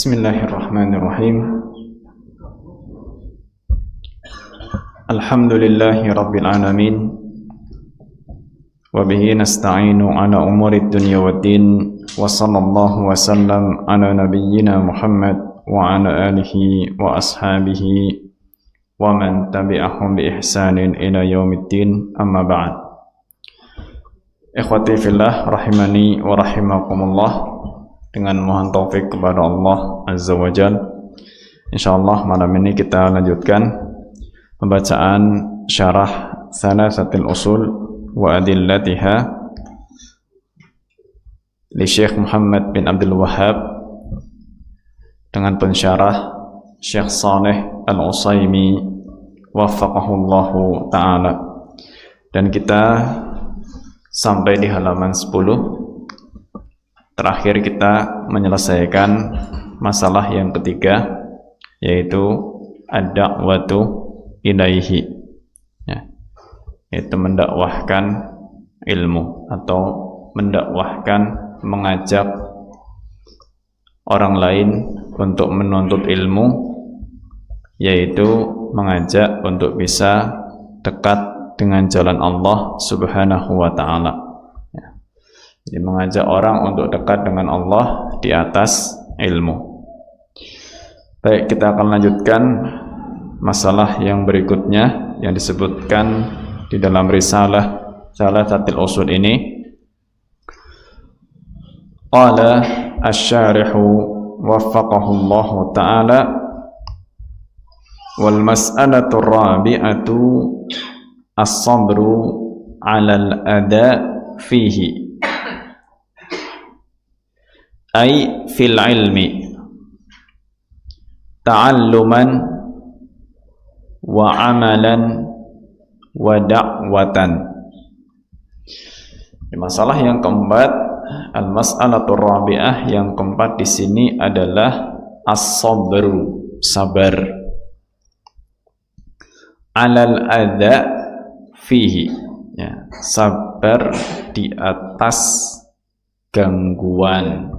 Bismillahirrahmanirrahim. Alhamdulillahi rabbil alamin. Wa bihi nasta'inu ala umuri dunya waddin. Wa sallallahu wa sallam ala nabiyyina Muhammad wa ala alihi wa ashabihi wa man tabi'ahum bi ihsanin ila yaumiddin. Amma ba'd. Ikhwati fillah rahimani wa rahimakumullah. Dengan mohon taufik kepada Allah Azza wa Jal, insyaallah malam ini kita lanjutkan pembacaan syarah Thalathatul Usul wa Adillatiha li Syekh Muhammad bin Abdul Wahhab dengan pensyarah Syekh Saleh Al-Utsaimin waffaqahullahu ta'ala. Dan kita sampai di halaman 10. Terakhir kita menyelesaikan masalah yang ketiga, yaitu ad-da'watu ilaihi, ya, yaitu mendakwahkan ilmu atau mendakwahkan, mengajak orang lain untuk menuntut ilmu, yaitu mengajak untuk bisa dekat dengan jalan Allah Subhanahu wa ta'ala. Jadi mengajak orang untuk dekat dengan Allah di atas ilmu. Baik, kita akan lanjutkan masalah yang berikutnya yang disebutkan di dalam risalah Thalathatul Usul ini. Qala asy-syarihu waffaqahullahu ta'ala wal mas'alatu rabi'atu as-sabru 'alal ada fihi ay fil ilmi ta'alluman wa amalan wa da'watan. Masalah yang keempat, al-mas'alatur rabi'ah, yang keempat di sini adalah as-sabru, sabar, alal adza fihi, ya, sabar di atas gangguan,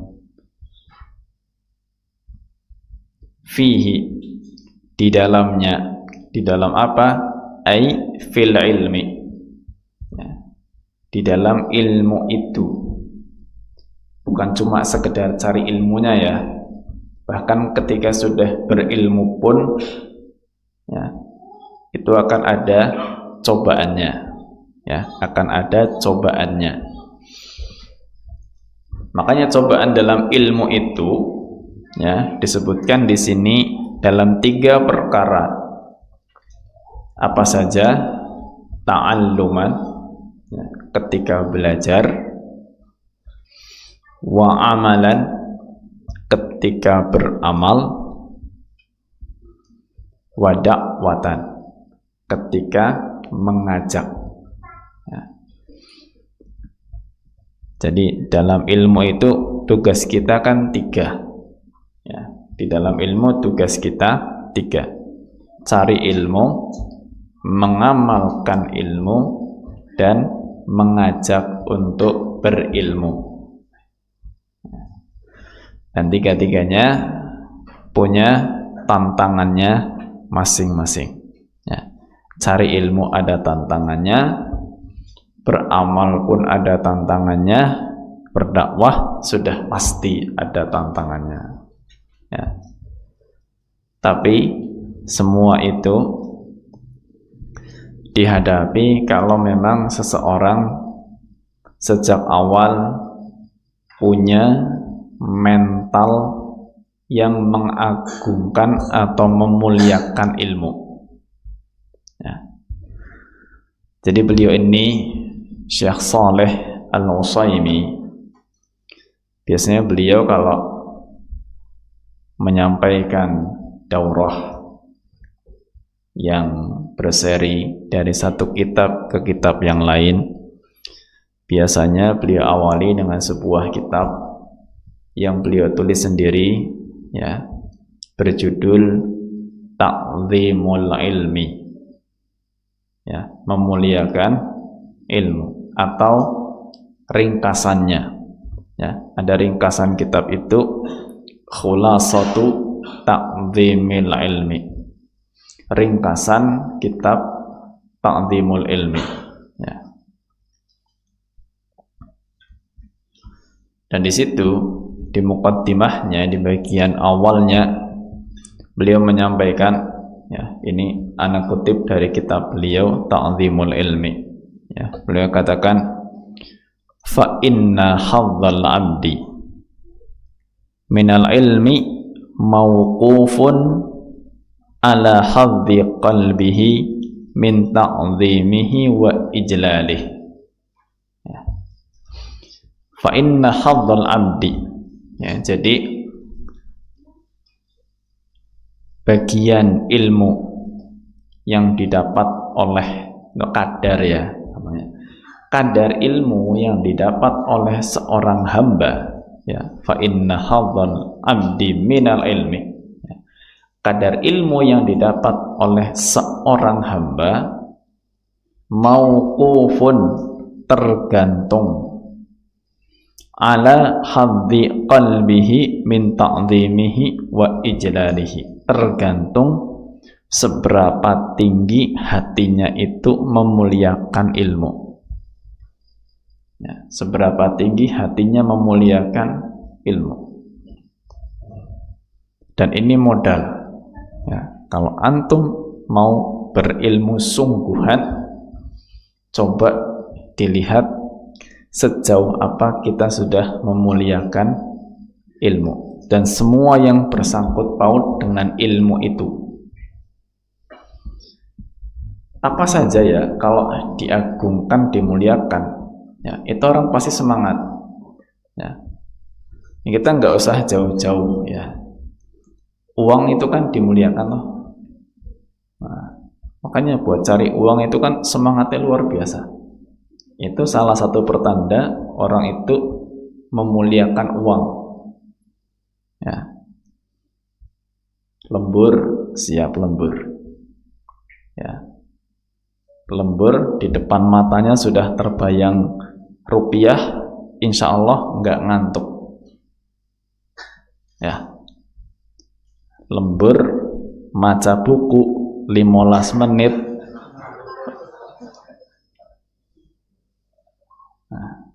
fihi, di dalamnya. Di dalam apa? Ai fil ilmi, ya, di dalam ilmu itu. Bukan cuma sekedar cari ilmunya, ya, bahkan ketika sudah berilmu pun, ya, itu akan ada cobaannya, ya, akan ada cobaannya. Makanya cobaan dalam ilmu itu, ya, disebutkan di sini dalam 3 perkara. Apa saja? Ta'alluman, ya, ketika belajar, wa amalan, ketika beramal, wa da'watan, ketika mengajak, ya. Jadi dalam ilmu itu tugas kita kan 3, ya. Di dalam ilmu tugas kita 3: cari ilmu, mengamalkan ilmu, dan mengajak untuk berilmu. Dan 3-tiganya punya tantangannya masing-masing, ya. Cari ilmu ada tantangannya, beramal pun ada tantangannya, berdakwah sudah pasti ada tantangannya, ya. Tapi semua itu dihadapi kalau memang seseorang sejak awal punya mental yang mengagungkan atau memuliakan ilmu, ya. Jadi beliau ini, Syekh Saleh Al-Utsaimin, biasanya beliau kalau menyampaikan daurah yang berseri dari satu kitab ke kitab yang lain, biasanya beliau awali dengan sebuah kitab yang beliau tulis sendiri, ya, berjudul Ta'zimul Ilmi, ya, memuliakan ilmu, atau ringkasannya, ya, ada ringkasan kitab itu Khulasatu Ta'zimil Ilmi, ringkasan kitab Ta'zimul Ilmi, ya. Dan di situ di muqaddimahnya, di bagian awalnya, beliau menyampaikan, ya, ini ana kutip dari kitab beliau Ta'zimul Ilmi, ya. Beliau katakan, fa inna hadzal abdi minal ilmi mauqufun ala hadzi qalbihi min ta'zimihi wa ijlalih, ya. Fa inna hadzal abdi, ya, jadi bagian ilmu yang didapat oleh kadar, ya, namanya kadar ilmu yang didapat oleh seorang hamba, ya, fa inna hadzal abdi minal ilmi, ya, kadar ilmu yang didapat oleh seorang hamba mauqufun, tergantung, ala hadzi qalbihi min ta'zimihi wa ijlalihi, tergantung seberapa tinggi hatinya itu memuliakan ilmu, ya, seberapa tinggi hatinya memuliakan ilmu. Dan ini modal, ya, kalau antum mau berilmu sungguhan, coba dilihat sejauh apa kita sudah memuliakan ilmu dan semua yang bersangkut paut dengan ilmu itu. Apa saja, ya, kalau diagungkan, dimuliakan, ya, itu orang pasti semangat, ya. Kita nggak usah jauh-jauh, ya. Uang itu kan dimuliakan loh. Nah, makanya buat cari uang itu kan semangatnya luar biasa. Itu salah satu pertanda orang itu memuliakan uang, ya. Lembur siap lembur, ya. Lembur di depan matanya sudah terbayang rupiah, insya Allah nggak ngantuk, ya. Lembur maca buku 15 menit, nah,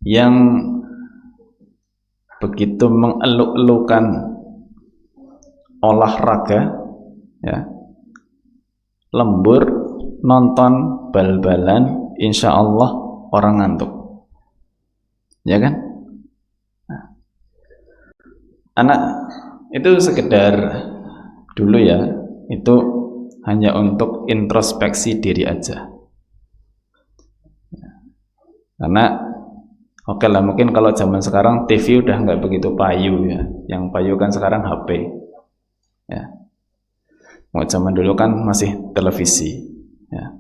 yang begitu mengeluk-elukan olahraga, ya, lembur nonton bal-balan, insya Allah orang ngantuk, ya kan? Nah, anak itu sekedar dulu, ya, itu hanya untuk introspeksi diri aja, karena oke lah, mungkin kalau zaman sekarang TV udah nggak begitu payu, ya. Yang payu kan sekarang HP, ya. Mau zaman dulu kan masih televisi, ya.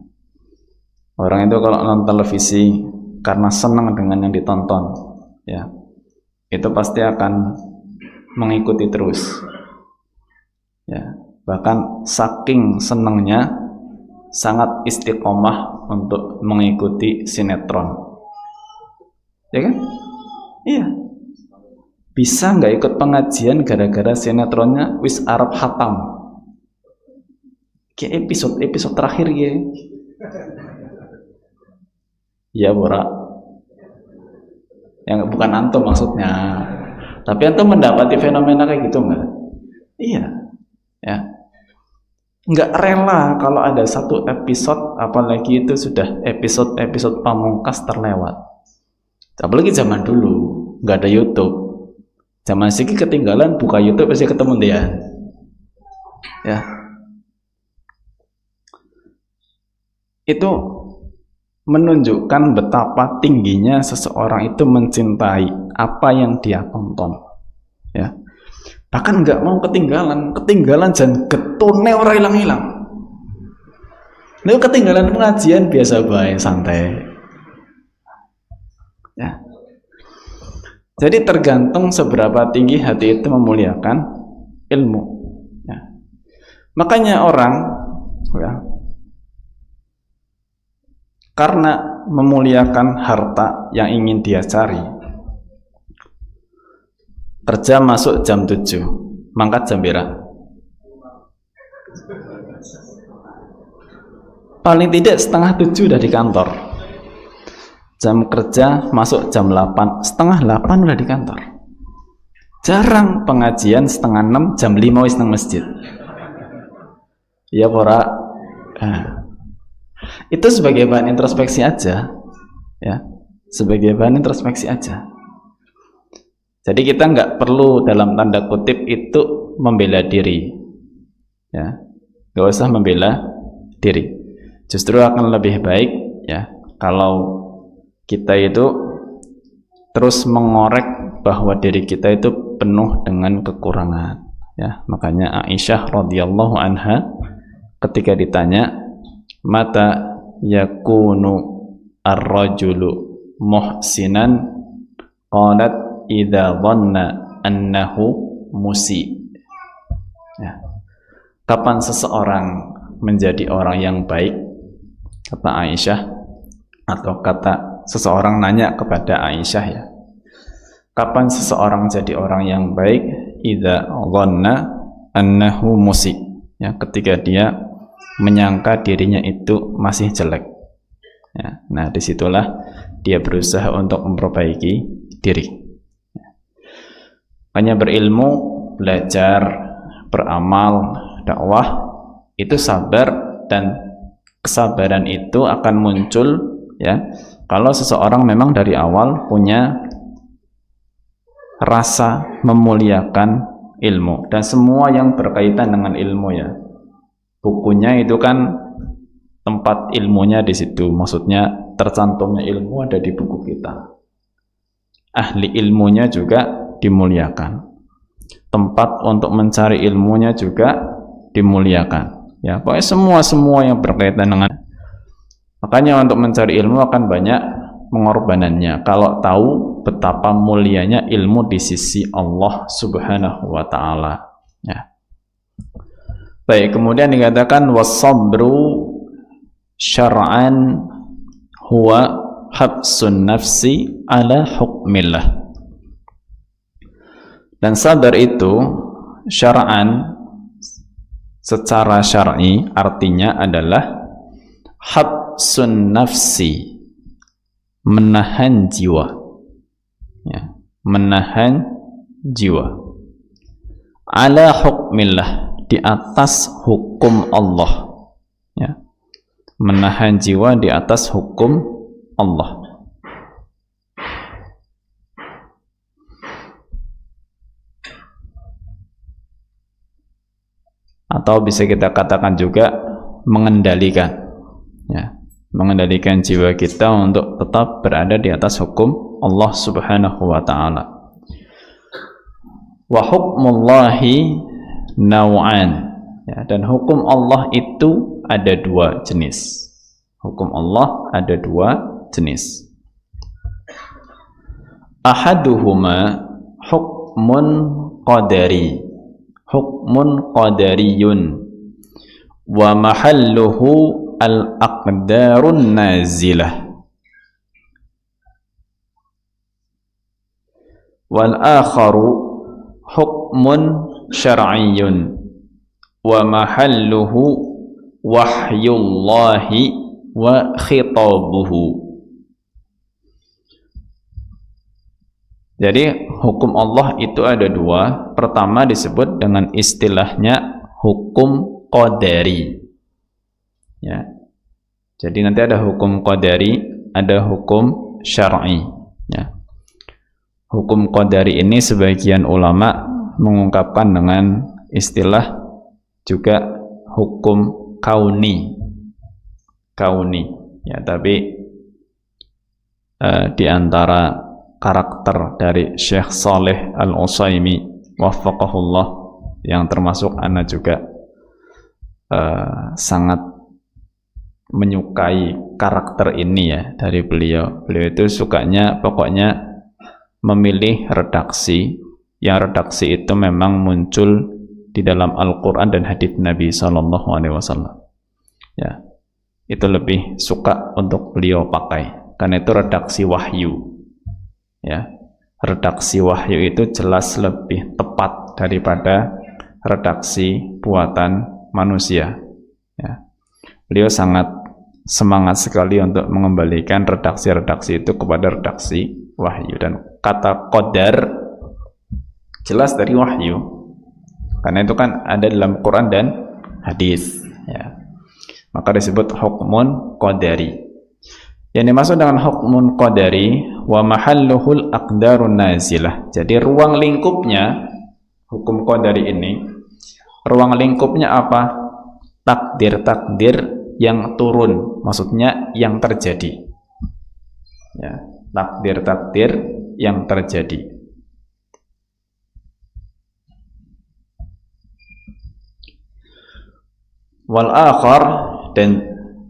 Orang itu kalau nonton televisi karena senang dengan yang ditonton, ya, itu pasti akan mengikuti terus, ya. Bahkan saking senangnya sangat istiqomah untuk mengikuti sinetron, ya kan? Iya. Bisa nggak ikut pengajian gara-gara sinetronnya wis Arab hatam, kayak episode terakhir, ya. Ya, Bora. Yang bukan antum maksudnya. Tapi antum mendapati fenomena kayak gitu nggak? Iya, ya. Nggak rela kalau ada satu episode, apalagi itu sudah episode pamungkas terlewat. Apalagi zaman dulu nggak ada YouTube. Zaman siki ketinggalan buka YouTube pasti ketemu dia, ya. Itu menunjukkan betapa tingginya seseorang itu mencintai apa yang dia tonton, ya. Bahkan nggak mau ketinggalan jangan getone ora hilang-hilang. Nek ketinggalan pengajian biasa bae, santai, ya. Jadi tergantung seberapa tinggi hati itu memuliakan ilmu, ya. Makanya orang, ya, karena memuliakan harta yang ingin dia cari, kerja masuk jam 7, mangkat jam berapa? Paling tidak setengah 7 udah di kantor. Jam kerja masuk jam 8, setengah 8 udah di kantor. Jarang pengajian setengah 6, jam 5 wis nang masjid. Iya pora. Itu sebagai bahan introspeksi aja, ya, sebagai bahan introspeksi aja. Jadi kita nggak perlu dalam tanda kutip itu membela diri, ya, nggak usah membela diri. Justru akan lebih baik, ya, kalau kita itu terus mengorek bahwa diri kita itu penuh dengan kekurangan, ya. Makanya Aisyah radhiyallahu anha ketika ditanya mata yakunu ar-rajulu muhsinan qalat idza dhanna annahu musi, ya. Kapan seseorang menjadi orang yang baik, kata Aisyah, atau kata seseorang nanya kepada Aisyah, ya, kapan seseorang jadi orang yang baik? Idza dhanna annahu musi, ya, ketika dia menyangka dirinya itu masih jelek, ya. Nah, disitulah dia berusaha untuk memperbaiki diri. Hanya berilmu, belajar, beramal, dakwah, itu sabar, dan kesabaran itu akan muncul, ya, kalau seseorang memang dari awal punya rasa memuliakan ilmu dan semua yang berkaitan dengan ilmu, ya. Bukunya itu kan tempat ilmunya di situ, maksudnya tercantumnya ilmu ada di buku kita. Ahli ilmunya juga dimuliakan, tempat untuk mencari ilmunya juga dimuliakan, ya. Pokoknya semua yang berkaitan dengan, makanya untuk mencari ilmu akan banyak pengorbanannya kalau tahu betapa mulianya ilmu di sisi Allah Subhanahu wa taala, ya. Baik, kemudian dikatakan was-sabru syar'an huwa habsun nafsi ala hukmillah. Dan sabar itu syar'an, secara syar'i, artinya adalah habsun nafsi, menahan jiwa, ya, menahan jiwa, ala hukmillah, di atas hukum Allah, ya, menahan jiwa di atas hukum Allah. Atau bisa kita katakan juga mengendalikan, ya, mengendalikan jiwa kita untuk tetap berada di atas hukum Allah Subhanahu wa taala. Wa hukmullahi naw'an, ya, dan hukum Allah itu ada dua jenis. Hukum Allah ada dua jenis. Ahaduhuma hukmun qadari, hukmun qadariyun, wa mahalluhu al-aqdarun nazilah. Wal akharu hukmun syar'iyyun, wa mahalluhu wahyullahi wa khitabuhu. Jadi hukum Allah itu ada dua. Pertama disebut dengan istilahnya hukum qadari, ya. Jadi nanti ada hukum qadari, ada hukum syar'i, ya. Hukum qadari ini sebagian ulama mengungkapkan dengan istilah juga hukum kauni, ya. Tapi di antara karakter dari Syekh Saleh Al-Utsaimin waffaqahullah, yang termasuk ana juga sangat menyukai karakter ini, ya, dari beliau. Beliau itu sukanya pokoknya memilih redaksi, yang redaksi itu memang muncul di dalam Al-Quran dan hadits Nabi SAW, ya. Itu lebih suka untuk beliau pakai, karena itu redaksi wahyu, ya. redaksi wahyu itu jelas lebih tepat daripada redaksi buatan manusia. Ya. Beliau sangat semangat sekali untuk mengembalikan redaksi-redaksi itu kepada redaksi wahyu, dan kata qadar jelas dari wahyu, karena itu kan ada dalam Quran dan hadis, ya. Maka disebut hukmun qadari. Yang dimaksud dengan hukmun qadari, wa mahalluhul aqdarun nazilah. Jadi ruang lingkupnya hukum qadari ini, ruang lingkupnya apa? Takdir-takdir yang turun, maksudnya yang terjadi. Ya, takdir-takdir yang terjadi. Wal akhar, dan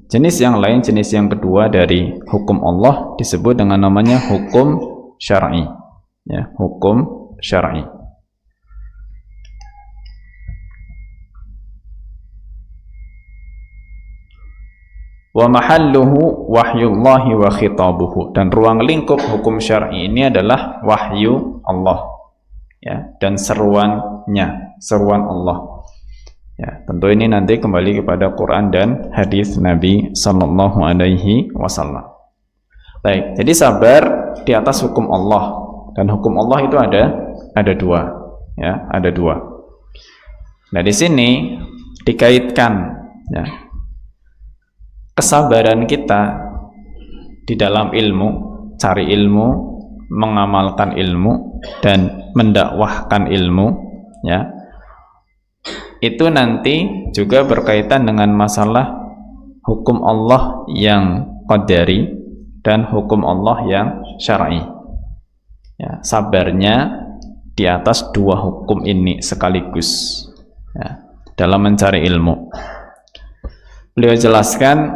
jenis yang lain, jenis yang kedua dari hukum Allah disebut dengan namanya hukum syar'i. Ya, hukum syar'i. Wa mahalluhu wahyullahi wa khitabuhu, dan ruang lingkup hukum syar'i ini adalah wahyu Allah, ya, dan seruannya, seruan Allah. Ya, tentu ini nanti kembali kepada Quran dan hadis Nabi sallallahu alaihi wasallam. Baik, jadi sabar di atas hukum Allah, dan hukum Allah itu ada dua, ya, ada dua. Nah, di sini dikaitkan, ya, kesabaran kita di dalam ilmu, cari ilmu, mengamalkan ilmu, dan mendakwahkan ilmu, ya, itu nanti juga berkaitan dengan masalah hukum Allah yang qadari dan hukum Allah yang syar'i. Ya, sabarnya di atas dua hukum ini sekaligus, ya, dalam mencari ilmu. Beliau jelaskan,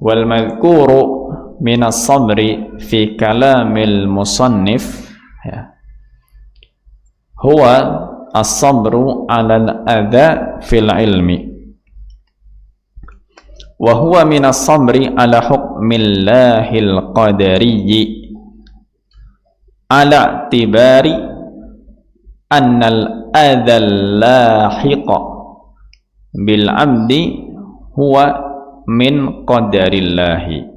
wal madhkuru minas sabri fi kalamil musannif, ya, huwa as-sabru 'alal adza fil ilmi, wa huwa minas sabri 'ala hukmillahil qadariyyi 'ala tibari annal adza lahiqa bil 'abdi huwa min qadarillahi.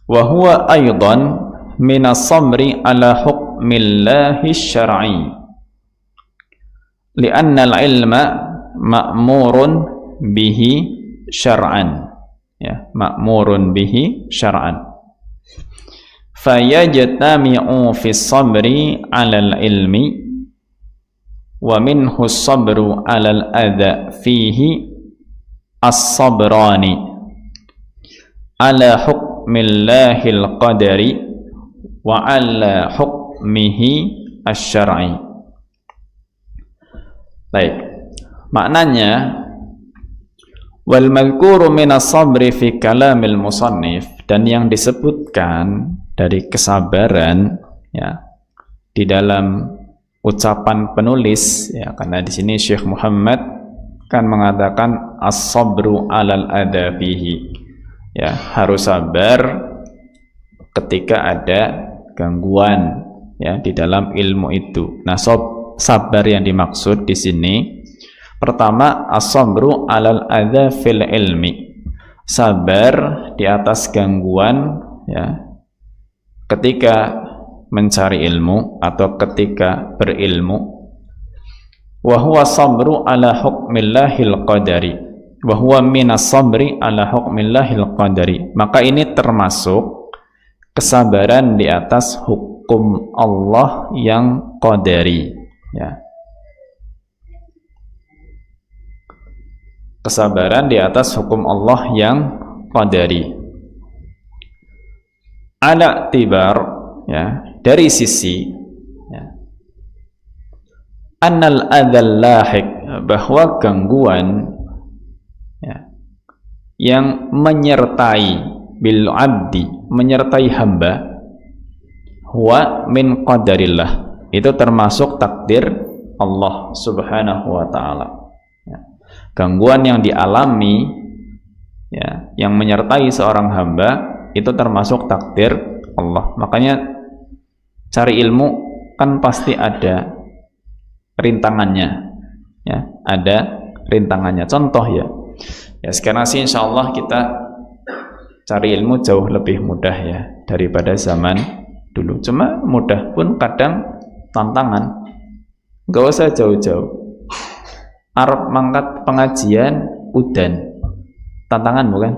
Wa huwa aidan minas sabri ala hukmillahi syar'i, li'anna al-ilma ma'murun bihi syar'an, ya, ma'murun bihi syar'an, fayajtami'u fis sabri ala al-ilmi wa minhu as-sabru ala al-adha fihi as-sabrani ala hukmillahil qadari wa ala hukmihi asy-syar'i. Baik, maknanya wal madhkuru minas sabri fi kalamil musannif, dan yang disebutkan dari kesabaran, ya, di dalam ucapan penulis, ya, karena di sini Syekh Muhammad kan mengatakan as-sabru 'alal adha fihi, ya, harus sabar ketika ada gangguan, ya, di dalam ilmu itu. Nah, sabar yang dimaksud di sini pertama as-sabru 'alal adza fil ilmi, sabar di atas gangguan, ya, ketika mencari ilmu atau ketika berilmu. Wa huwa sabru 'ala hukmillahil qadari, wa huwa minas sabri 'ala hukmillahil qadari, maka ini termasuk kesabaran di atas hukum Allah yang qadari, ya. Kesabaran di atas hukum Allah yang qadari. Ala tibar, ya, dari sisi, ya, annal adzal lahiq, bahwa gangguan, ya, yang menyertai bil abdi, menyertai hamba, huwa min qadarillah, itu termasuk takdir Allah subhanahu wa ta'ala, ya. Gangguan yang dialami, ya, yang menyertai seorang hamba itu termasuk takdir Allah. Makanya cari ilmu kan pasti ada rintangannya, ya, ada rintangannya. Contoh ya sekarang sih insya Allah kita cari ilmu jauh lebih mudah ya daripada zaman dulu. Cuma mudah pun kadang tantangan. Gak usah jauh-jauh. Arab mangkat pengajian udan, tantangan bukan?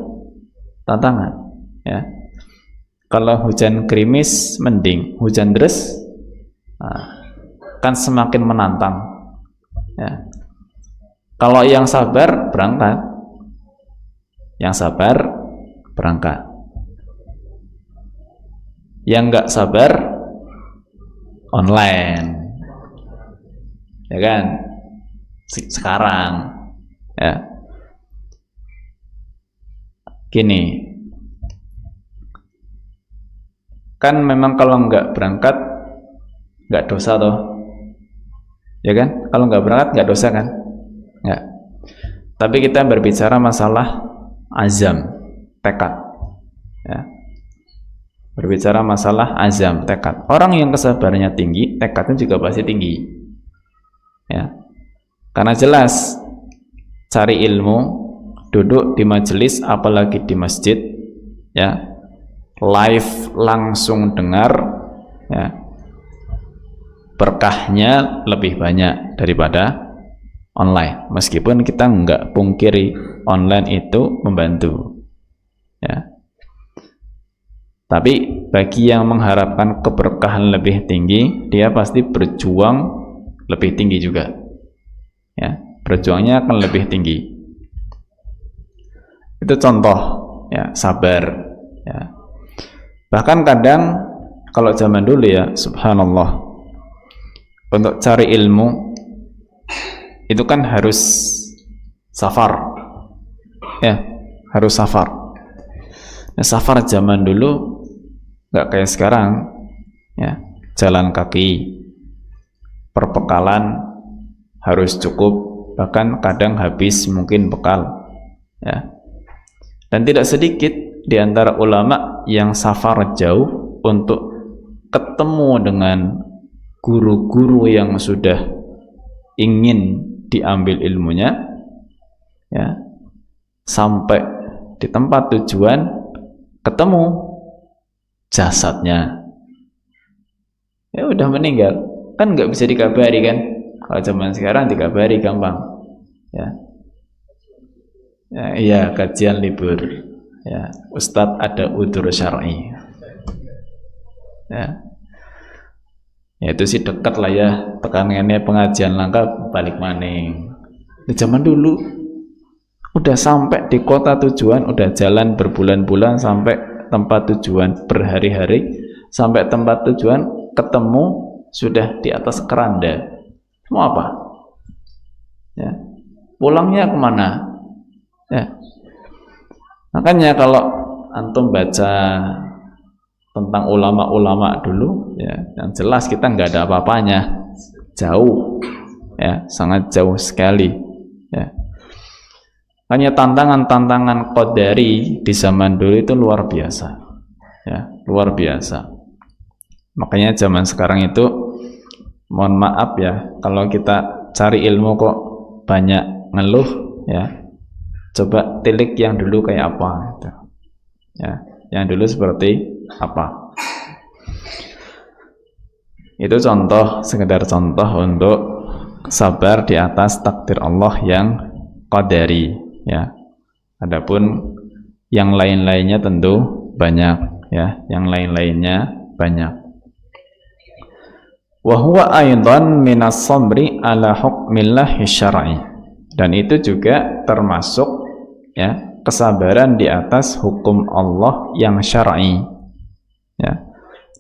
Tantangan. Ya. Kalau hujan gerimis mending, hujan deras kan semakin menantang. Ya. Kalau yang sabar berangkat, yang nggak sabar online, ya kan? Sekarang, ya, gini, kan memang kalau nggak berangkat nggak dosa toh, ya kan? Kalau nggak berangkat nggak dosa kan? Nggak. Tapi kita berbicara masalah azam, tekad, ya. Berbicara masalah azam, tekad. Orang yang kesabarannya tinggi, tekadnya juga pasti tinggi, ya. Karena jelas cari ilmu, duduk di majelis, apalagi di masjid, ya, live langsung dengar, ya, berkahnya lebih banyak daripada online. Meskipun kita nggak pungkiri online itu membantu, ya. Tapi bagi yang mengharapkan keberkahan lebih tinggi, dia pasti berjuang lebih tinggi juga, ya. Berjuangnya akan lebih tinggi. Itu contoh, ya, sabar, ya. Bahkan kadang kalau zaman dulu ya, subhanallah, untuk cari ilmu itu kan harus safar, ya, harus safar. Nah, safar zaman dulu nggak kayak sekarang, ya, jalan kaki, perbekalan harus cukup, bahkan kadang habis mungkin bekal, ya. Dan tidak sedikit di antara ulama yang safar jauh untuk ketemu dengan guru-guru yang sudah ingin diambil ilmunya, ya, sampai di tempat tujuan ketemu jasadnya, ya udah meninggal, kan nggak bisa dikabari kan. Kalau zaman sekarang dikabari gampang, ya. Ya, iya, kajian libur, ya, Ustadz ada udzur syar'i, ya. Ya itu sih dekat lah ya, tekanannya pengajian langka balik maning. Di zaman dulu udah sampai di kota tujuan, udah jalan berbulan-bulan sampai tempat tujuan, berhari-hari sampai tempat tujuan, ketemu sudah di atas keranda. Mau apa? Ya. Pulangnya kemana? Ya. Makanya kalau antum baca tentang ulama-ulama dulu, ya, yang jelas kita nggak ada apa-apanya, jauh, ya, sangat jauh sekali, ya. Hanya tantangan-tantangan qadari di zaman dulu itu luar biasa, ya, luar biasa. Makanya zaman sekarang itu, mohon maaf ya, kalau kita cari ilmu kok banyak ngeluh, ya, coba tilik yang dulu kayak apa, gitu. Ya, yang dulu seperti apa. Itu contoh, sekedar contoh untuk sabar di atas takdir Allah yang qadari, ya. Adapun yang lain-lainnya tentu banyak, ya, yang lain-lainnya banyak. Wa huwa aidan minas sabri ala hukmillahi syar'i. Dan itu juga termasuk, ya, kesabaran di atas hukum Allah yang syar'i, ya,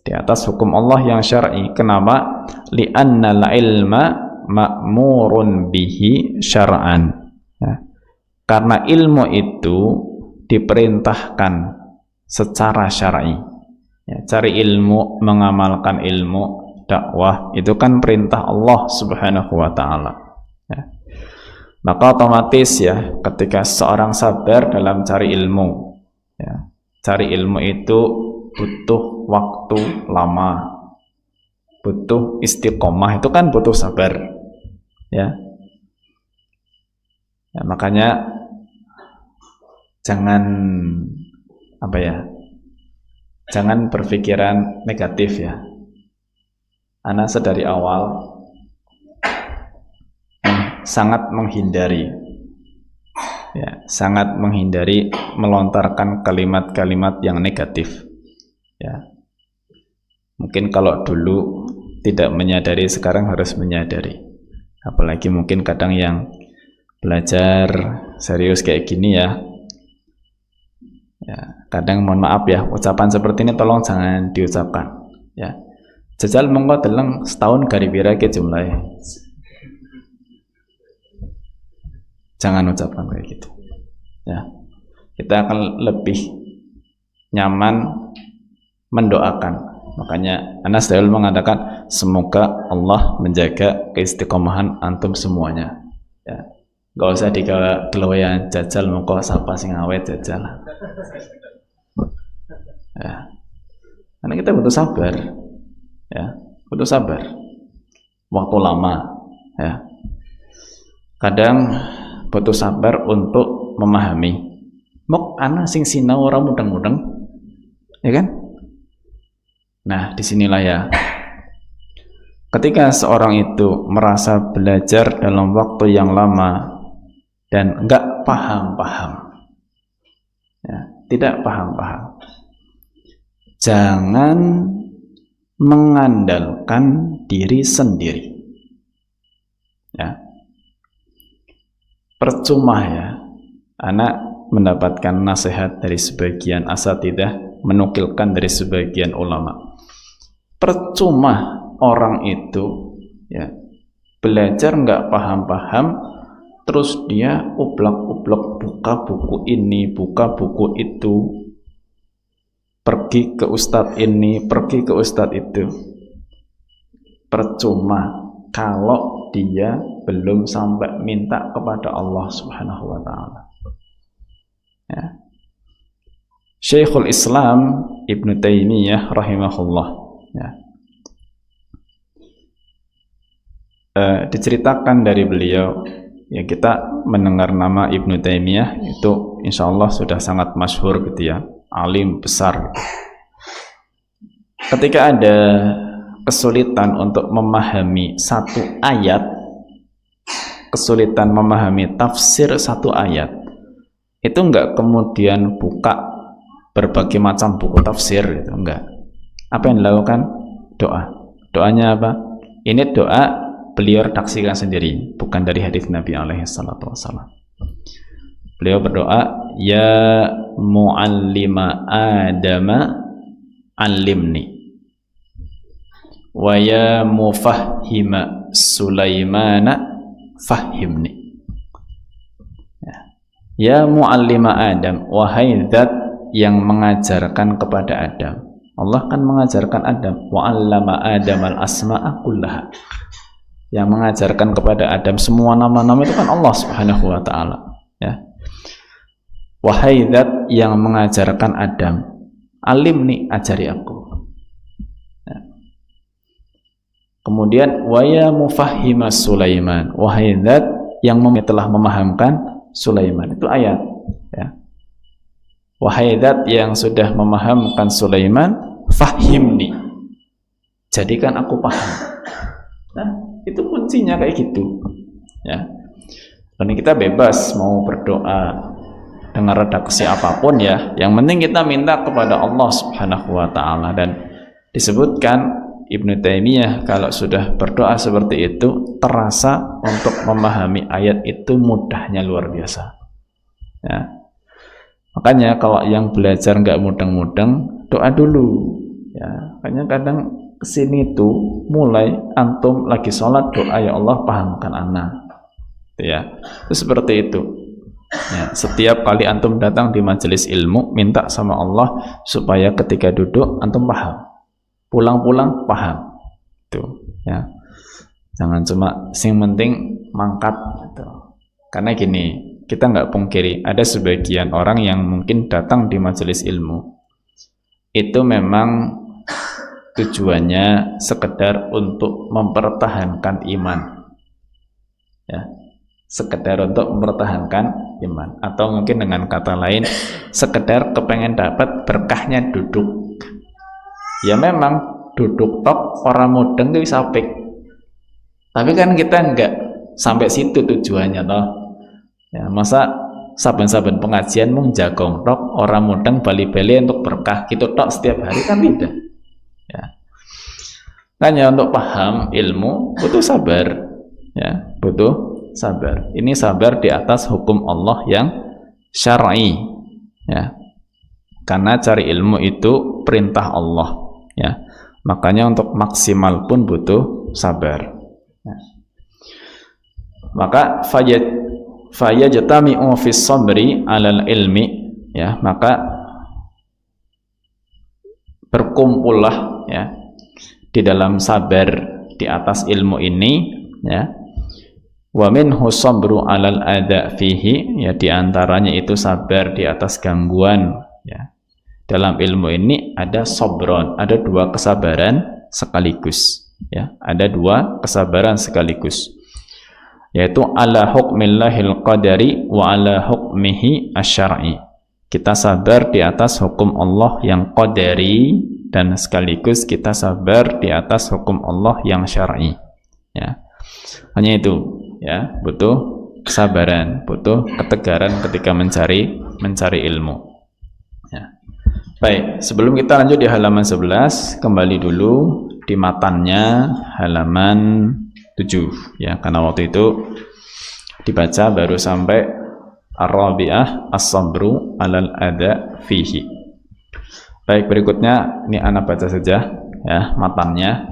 di atas hukum Allah yang syar'i. Kenapa? Li'anna al-ilma ma'murun bihi syar'an, ya. Karena ilmu itu diperintahkan secara syar'i, ya. Cari ilmu, mengamalkan ilmu, dakwah, itu kan perintah Allah subhanahu wa ta'ala, ya. Maka otomatis, ya, ketika seorang sabar dalam cari ilmu, ya, cari ilmu itu butuh waktu lama, butuh istiqomah, itu kan butuh sabar, ya. Ya, makanya jangan jangan berpikiran negatif ya. Ana sedari awal sangat menghindari melontarkan kalimat-kalimat yang negatif ya. Mungkin kalau dulu tidak menyadari, sekarang harus menyadari. Apalagi mungkin kadang yang belajar serius kayak gini ya, kadang mohon maaf ya, ucapan seperti ini tolong jangan diucapkan ya. Jajal monggo deleng setahun garibira ke jumlahnya, jangan ucapkan kayak gitu ya. Kita akan lebih nyaman mendoakan. Makanya Anas Daul mengatakan semoga Allah menjaga keistiqomahan antum semuanya ya. Gak usah dikeloyan jajal monggo sapa sing awet jajal ya. Karena kita butuh sabar ya, butuh sabar, waktu lama ya. Kadang butuh sabar untuk memahami. Mok ana sing sinau ora mudeng-mudeng, ya kan? Nah, disinilah ya. Ketika seorang itu merasa belajar dalam waktu yang lama dan enggak paham-paham, ya, tidak paham-paham, jangan mengandalkan diri sendiri ya. Percuma ya anak mendapatkan nasihat dari sebagian asatidzah, menukilkan dari sebagian ulama, percuma orang itu ya belajar nggak paham-paham, terus dia ublak-ublak buka buku ini, buka buku itu, pergi ke ustadz ini, pergi ke ustadz itu. Percuma kalau dia belum sampai minta kepada Allah Subhanahu wa ta'ala ya. Syekhul Islam Ibnu Taimiyah rahimahullah ya, diceritakan dari beliau ya, kita mendengar nama Ibnu Taimiyah itu insya Allah sudah sangat masyhur gitu ya, alim besar gitu. Ketika ada kesulitan untuk memahami satu ayat, kesulitan memahami tafsir satu ayat, itu enggak kemudian buka berbagai macam buku tafsir gitu, enggak. Apa yang dilakukan? Doa. Doanya apa? Ini doa beliau redaksikan sendiri, bukan dari hadis Nabi alaihi salatu wasallam. Beliau berdoa, ya muallima adama allimni, wa ya mufahhima Sulaimana fahimni. Ya muallima Adam, wahai zat yang mengajarkan kepada Adam. Allah kan mengajarkan Adam, wa 'allama Adam al-asma'a kullaha. Yang mengajarkan kepada Adam semua nama-nama itu kan Allah Subhanahu wa taala ya. Wahai zat yang mengajarkan Adam, alimni, ajari aku. Kemudian waya mufahhima Sulaiman, wahai zat yang telah memahamkan Sulaiman, itu ayat ya. Wahai zat yang sudah memahamkan Sulaiman, fahimni, jadikan aku paham. Nah, itu kuncinya kayak gitu ya. Dan kita bebas mau berdoa dengan redaksi apapun ya, yang penting kita minta kepada Allah Subhanahu wa ta'ala. Dan disebutkan Ibnu Taimiyah kalau sudah berdoa seperti itu, terasa untuk memahami ayat itu mudahnya luar biasa ya. Makanya kalau yang belajar nggak mudeng-mudeng, doa dulu ya. Makanya kadang kesini tuh mulai antum lagi sholat doa, ya Allah pahamkan anak ya. Itu seperti itu ya. Setiap kali antum datang di majelis ilmu, minta sama Allah supaya ketika duduk antum paham, pulang-pulang paham tuh ya. Jangan cuma sing penting mangkat gitu. Karena gini, kita nggak pungkiri ada sebagian orang yang mungkin datang di majelis ilmu itu memang tujuannya sekedar untuk mempertahankan iman, ya, sekedar untuk mempertahankan iman, atau mungkin dengan kata lain sekedar kepengen dapat berkahnya duduk. Ya memang duduk tok orang mudeng itu bisa apik, tapi kan kita enggak sampai situ tujuannya toh. Ya, masa saben-saben pengajian mung jagong tok orang mudeng bali-bali untuk berkah gitu tok setiap hari, kan tidak. Ya. Hanya untuk paham ilmu butuh sabar, ya, butuh sabar. Ini sabar di atas hukum Allah yang syar'i, ya. Karena cari ilmu itu perintah Allah, ya. Makanya untuk maksimal pun butuh sabar. Ya. Maka fayajtami'u fis sabri 'alal ilmi, ya, maka berkumpullah, ya, di dalam sabar di atas ilmu ini, ya. Wa minhu sabru 'alal adza fihi, ya, di antaranya itu sabar di atas gangguan, ya. Dalam ilmu ini ada sabron, ada dua kesabaran sekaligus, ya. Ada dua kesabaran sekaligus, yaitu ala hukmillahil qadari wa ala hukmihi asyar'i. Kita sabar di atas hukum Allah yang qadari dan sekaligus kita sabar di atas hukum Allah yang syar'i, ya. Hanya itu, ya, butuh kesabaran, butuh ketegaran ketika mencari ilmu, ya. Baik, sebelum kita lanjut di halaman 11, kembali dulu di matannya halaman 7, ya, karena waktu itu dibaca baru sampai Ar-Rabi'ah as-sabru 'alal adza fihi. Baik, berikutnya ini ana baca saja, ya, matannya.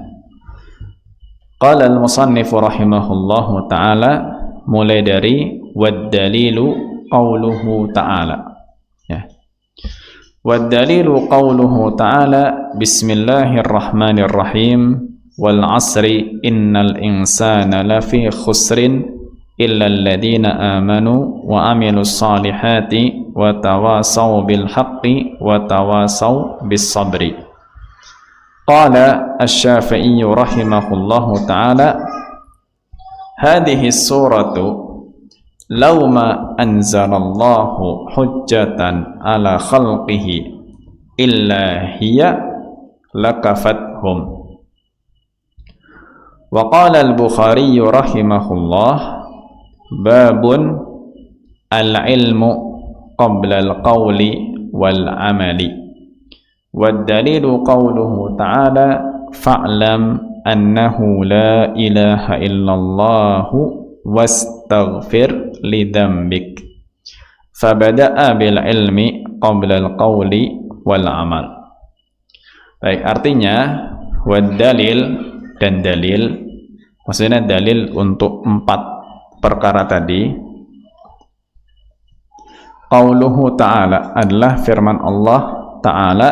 Qala al-musannif rahimahullahu ta'ala, mulai dari wad dalilu qauluhu ta'ala, ya. Wad dalilu qauluhu ta'ala bismillahirrahmanirrahim wal 'asri innal insana lafi khusrin illa alladhina amanu wa amilus salihati wa tawasaw bil haqqi wa tawasaw bis sabri. Qala asy-Syafi'i rahimahullahu ta'ala, hadhihi suratu law ma anzalallahu hujjatan ala khalqihi illa hiya lakafathum. Wa qala al-Bukhari rahimahullah, babun al-ilmu qabla al-qawli wal-amali. Wad-dalilu qawluhu ta'ala fa'lam annahu la ilaha illallahu wastaghfir lidambik. Fabada'a bil-ilmi qabla al-qawli wal-amal. Baik, artinya wad-dalil dan dalil, maksudnya dalil untuk 4 perkara tadi. Qauluhu ta'ala adalah firman Allah ta'ala,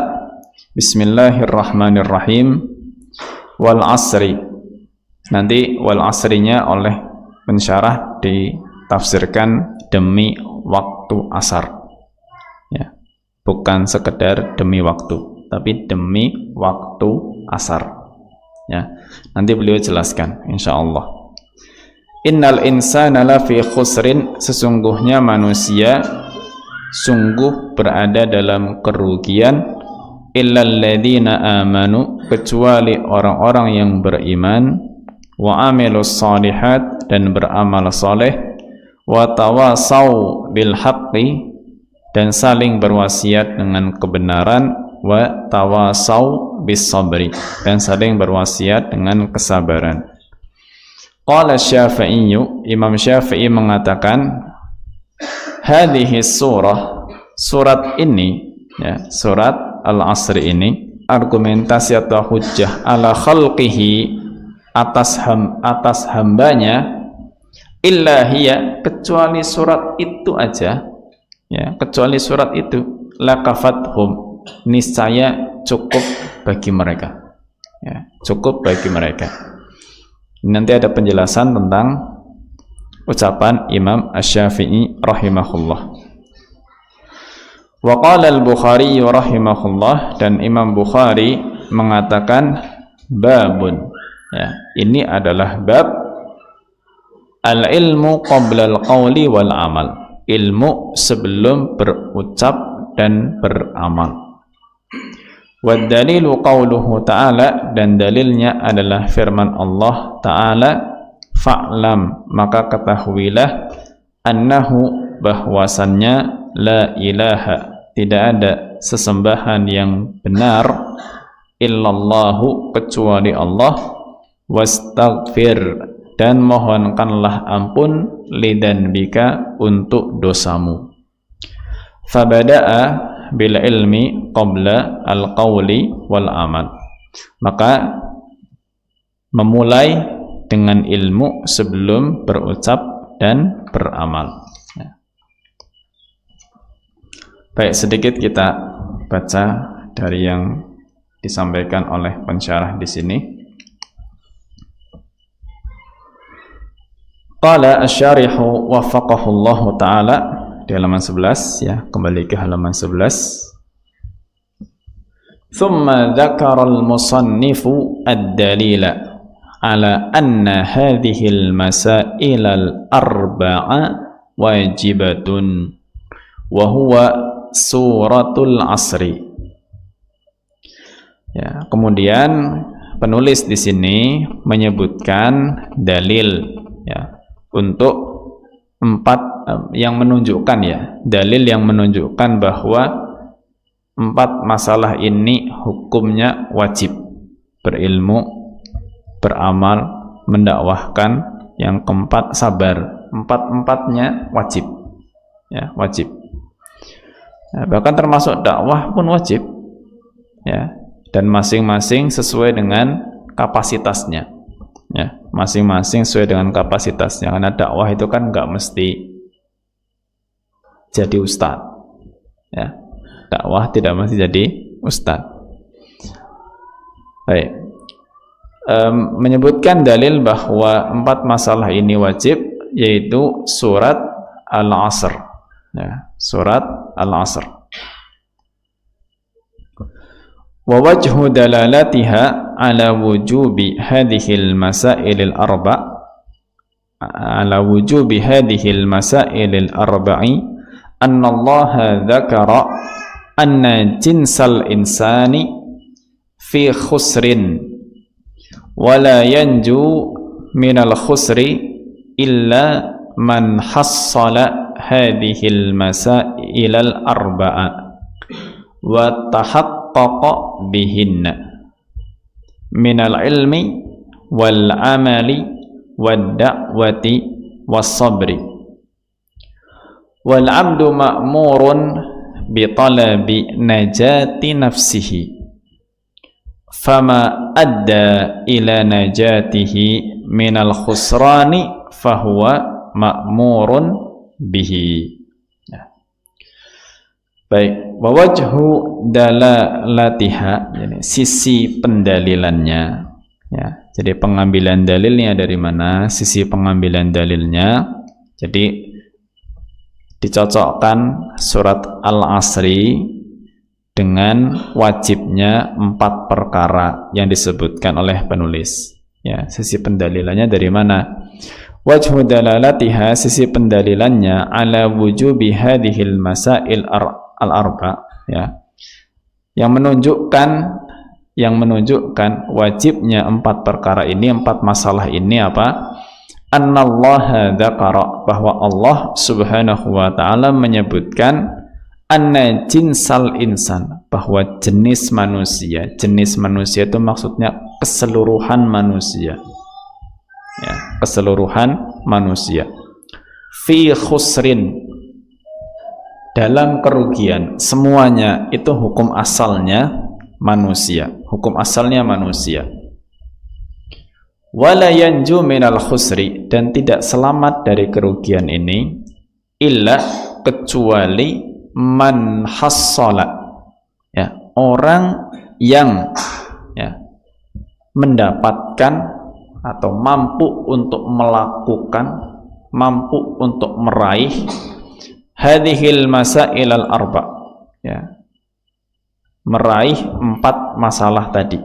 bismillahirrahmanirrahim, wal asri. Nanti wal asrinya oleh pensyarah ditafsirkan demi waktu asar, ya, bukan sekedar demi waktu, tapi demi waktu asar, ya. Nanti beliau jelaskan insyaallah. Innal insana lafi khusrin, sesungguhnya manusia sungguh berada dalam kerugian, illal ladzina amanu, kecuali orang-orang yang beriman, wa amilus salihat, dan beramal saleh, wa tawasaw bil haqqi, dan saling berwasiat dengan kebenaran, wa tawasaw bis sabri, dan saling berwasiat dengan kesabaran. Qala Syafi'i, Imam Syafi'i mengatakan, hadhihi surah, surat ini, ya, surat Al-Asr ini, argumentasi atau hujjah ala khalqihi, atas hambanya, illa hiya, kecuali surat itu aja, ya, kecuali surat itu, lakafathum, niscaya cukup bagi mereka, ya, cukup bagi mereka. Nanti ada penjelasan tentang ucapan Imam Asy-Syafi'i rahimahullah. Wa qala al-Bukhari rahimahullah, dan Imam Bukhari mengatakan babun, ya, ini adalah bab al-ilmu qabla al-qawli wal amal, ilmu sebelum berucap dan beramal. Wa dalilu qawluhu ta'ala, dan dalilnya adalah firman Allah ta'ala, fa'lam, maka ketahuilah, annahu, bahwasannya, la ilaha, tidak ada sesembahan yang benar, illallahu, kecuali Allah, wastaghfir, dan mohonkanlah ampun, lidanbika, untuk dosamu. Fabada'a bil ilmi qabla al-qawli wal amal, maka memulai dengan ilmu sebelum berucap dan beramal. Baik, sedikit kita baca dari yang disampaikan oleh pensyarah di sini. Qala asy-syarihu waffaqahu Allah taala, di halaman 11, ya, kembali ke halaman 11. Thumma dzakara al-musannifu ad-dalila ala anna hadhihi al-masail al-arba'a wajibatun wa huwa suratul asri. Ya, kemudian penulis di sini menyebutkan dalil, ya, untuk yang menunjukkan, ya, dalil yang menunjukkan bahwa 4 masalah ini hukumnya wajib: berilmu, beramal, mendakwahkan, yang keempat sabar. 4-4-nya wajib, ya, wajib. Ya, bahkan termasuk dakwah pun wajib, ya, dan masing-masing sesuai dengan kapasitasnya, ya, masing-masing sesuai dengan kapasitasnya. Karena dakwah itu kan nggak mesti jadi ustadz, ya, dakwah tidak mesti jadi ustadz. Baik, menyebutkan dalil bahwa 4 masalah ini wajib, yaitu surat Al-Asr, ya, surat Al-Asr. Wa wajhu dalalatiha ala wujubi hadhil masailil arba' ala wujubi hadhil masailil arba'i anna Allah dzakara anna jinsal insani fi khusrin wa la yanju minal khusri illa man hassala hadhil masailal arba'a wa tahaqqaqa bihinna minal ilmi wal amali wad da'wati was sabri wal 'abdu ma'murun bi talabi najati nafsihi fama adda ila najatihi minal khusrani fahuwa ma'murun bihi. Ya. Baik, wajhu dalalatiha, yani sisi pendalilannya, ya. Jadi pengambilan dalilnya dari mana? Sisi pengambilan dalilnya. Jadi dicocokkan surat Al-Asri dengan wajibnya 4 perkara yang disebutkan oleh penulis. Ya, sisi pendalilannya dari mana? Wajhu dalalatiha, sisi pendalilannya, ala wujubi hadhil masail al-arba, ya, yang menunjukkan wajibnya 4 perkara ini, 4 masalah ini apa? Annallaha dzakara, bahwa Allah subhanahu wa ta'ala menyebutkan anna jinsal insan, bahwa jenis manusia itu maksudnya keseluruhan manusia, ya, keseluruhan manusia, fi khusrin, dalam kerugian. Semuanya itu hukum asalnya manusia, hukum asalnya manusia. Wala yanju minal khusri, dan tidak selamat dari kerugian ini, illa, kecuali, man hassala, ya, orang yang, ya, mendapatkan atau mampu untuk melakukan, mampu untuk meraih hadhil masail al-arba, ya, meraih 4 masalah tadi.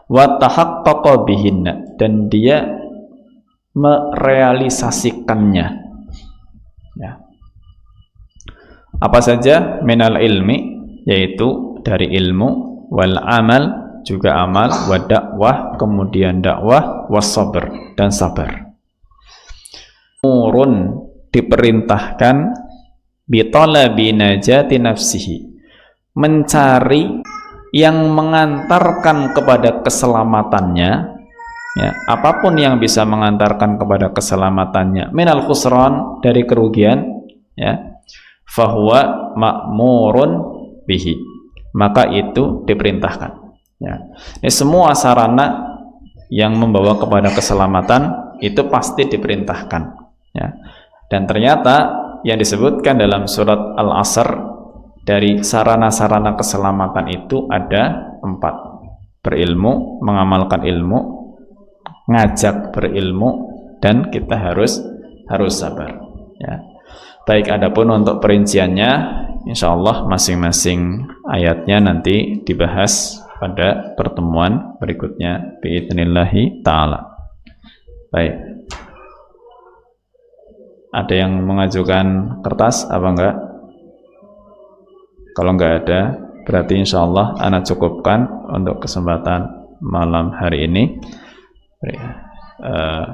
Wa tahaqqaqa bihinna, dan dia merealisasikannya, ya. Apa saja? Minal ilmi, yaitu dari ilmu, wal amal, juga amal, wa dakwah, kemudian dakwah, was sabr, dan sabar. Murun, diperintahkan bitalabi najati nafsihi, mencari yang mengantarkan kepada keselamatannya, ya, apapun yang bisa mengantarkan kepada keselamatannya, minal khusran, dari kerugian, ya, fahuwa ma'murun bihi, maka itu diperintahkan, ya. Ini semua sarana yang membawa kepada keselamatan itu pasti diperintahkan, ya. Dan ternyata yang disebutkan dalam surat Al-Asr dari sarana-sarana keselamatan itu ada 4: berilmu, mengamalkan ilmu, ngajak berilmu, dan kita harus sabar, ya. Baik, adapun untuk perinciannya insyaallah masing-masing ayatnya nanti dibahas pada pertemuan berikutnya biidznillah ta'ala. Baik, ada yang mengajukan kertas apa enggak? Kalau enggak ada, berarti insyaallah ana cukupkan untuk kesempatan malam hari ini.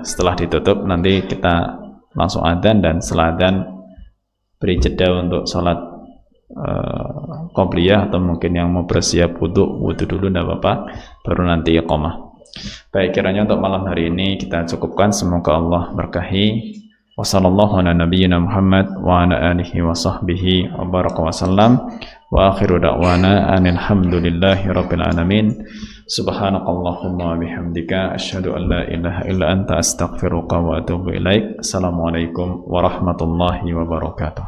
Setelah ditutup nanti kita langsung adzan, dan setelah adzan beri jeda untuk sholat qobliyah, atau mungkin yang mau bersiap wudhu dulu tidak apa-apa, baru nanti iqamah. Baik, kiranya untuk malam hari ini kita cukupkan. Semoga Allah berkahi. Wassallallahu ala nabiyyina Muhammad wa ala alihi wa sahbihi wa baraka wa sallam, wa akhiru da'wana alhamdulillahi rabbil alamin. Subhanakallahumma bihamdika asyhadu an la ilaha illa anta astaghfiruka wa atubu ilaik. Assalamualaikum warahmatullahi wabarakatuh.